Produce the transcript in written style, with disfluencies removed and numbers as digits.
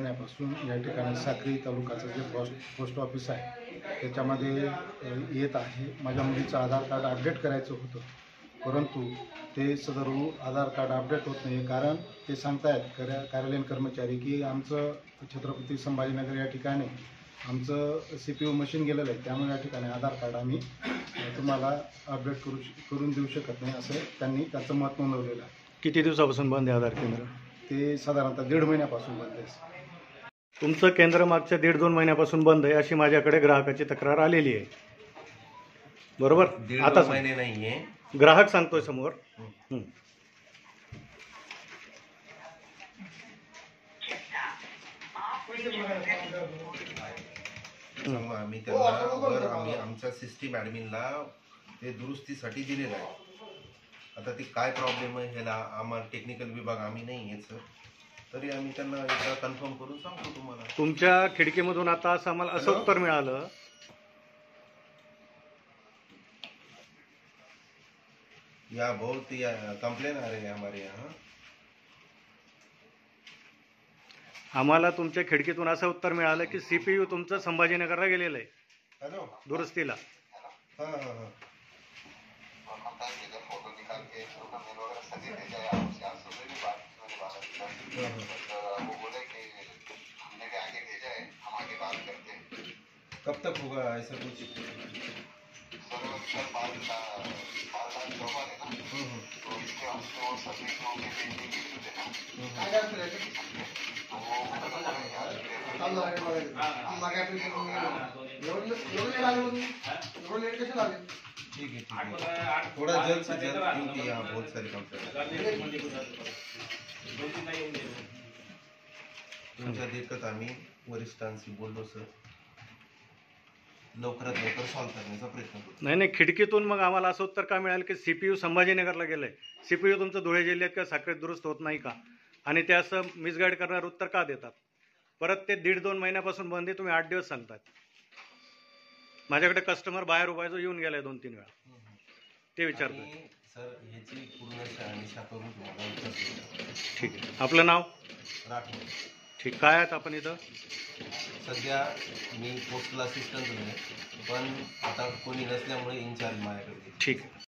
महिन्यापासून या ठिकाणी साक्री तालुक्याचं जे पोस्ट ऑफिस आहे त्याच्यामध्ये येत आहे. माझ्या मुलीचं आधार कार्ड अपडेट करायचं होतं, परंतु ते सदर आधार कार्ड अपडेट होत नाही. कारण ते सांगतायत कार्यालयीन कर्मचारी की आमचं छत्रपती संभाजीनगर या ठिकाणी आमचं CPU मशीन गेलेलं आहे, त्यामुळे या ठिकाणी आधार कार्ड आम्ही तुम्हाला अपडेट करून देऊ शकत नाही, असं त्यांनी त्याचं मत नोंदवलेलं आहे. किती दिवसापासून बंद आहे आधार केंद्र? ते साधारणतः 1.5 महिन्यापासून बंद आहे. तुमचं केंद्र मागच्या 1.5-2 महिन्यापासून बंद आहे अशी माझ्याकडे ग्राहकाची तक्रार आलेली आहे, बरोबर? आता महिने नाहीये, ग्राहक सांगतोय समोर. आम्ही त्यांना आमच्या सिस्टीम ॲडमिनला ते दुरुस्तीसाठी दिलेलं आहे. आता ते काय प्रॉब्लेम आहे ह्याला आम्हाला टेक्निकल विभाग आम्ही नाही आहे सर, तरी आम्ही त्यांना एकदा कन्फर्म करून सांगतो तुम्हाला. तुमच्या खिडकीमधून आता असं आम्हाला असं उत्तर मिळालं, या बहुत कंप्लेन आ रही है हमारे यहाँ. आम्हाला तुमच्या खिडकीतून असं उत्तर मिळालं की CPU तुमचं संभाजीनगरला गेलेलं आहे. हॅलो, दुरुस्तीला. हां हां हां. कब तक होगा ऐसा कुछ? ठीक है, थोड़ा जल्द से जल्द, क्योंकि यहाँ बहुत सारी कंप्लेंट तुमच्या दिक्कत आम्ही वरिष्ठांशी बोललो सर, लवकरात लवकर सॉल्व्ह करण्याचा प्रयत्न करू. नाही, खिडकीतून मग आम्हाला असं उत्तर का मिळालं की CPU संभाजीनगरला गेलंय, CPU तुमचं धुळे जिल्ह्यात किंवा साक्रीत दुरुस्त होत नाही का? आणि ते असं मिसगाईड करणार उत्तर का देतात? परत ते 1.5-2 महिन्यापासून बंद आहे, तुम्ही 8 दिवस सांगतात. माझ्याकडे कस्टमर बाहेर उभायचं येऊन गेलाय 2-3 वेळा, ते विचारतोय. सर ह्याची पूर्ण शहानिशा करून तुम्हाला उत्तर देतो. ठीक आहे, आपलं नाव? राठोड. ठीक, काय आहेत आपण इथं? सध्या मी पोस्टल असिस्टंट आहे, पण आता कोणी नसल्यामुळे इन्चार्ज माझ्याकडे. ठीक आहे.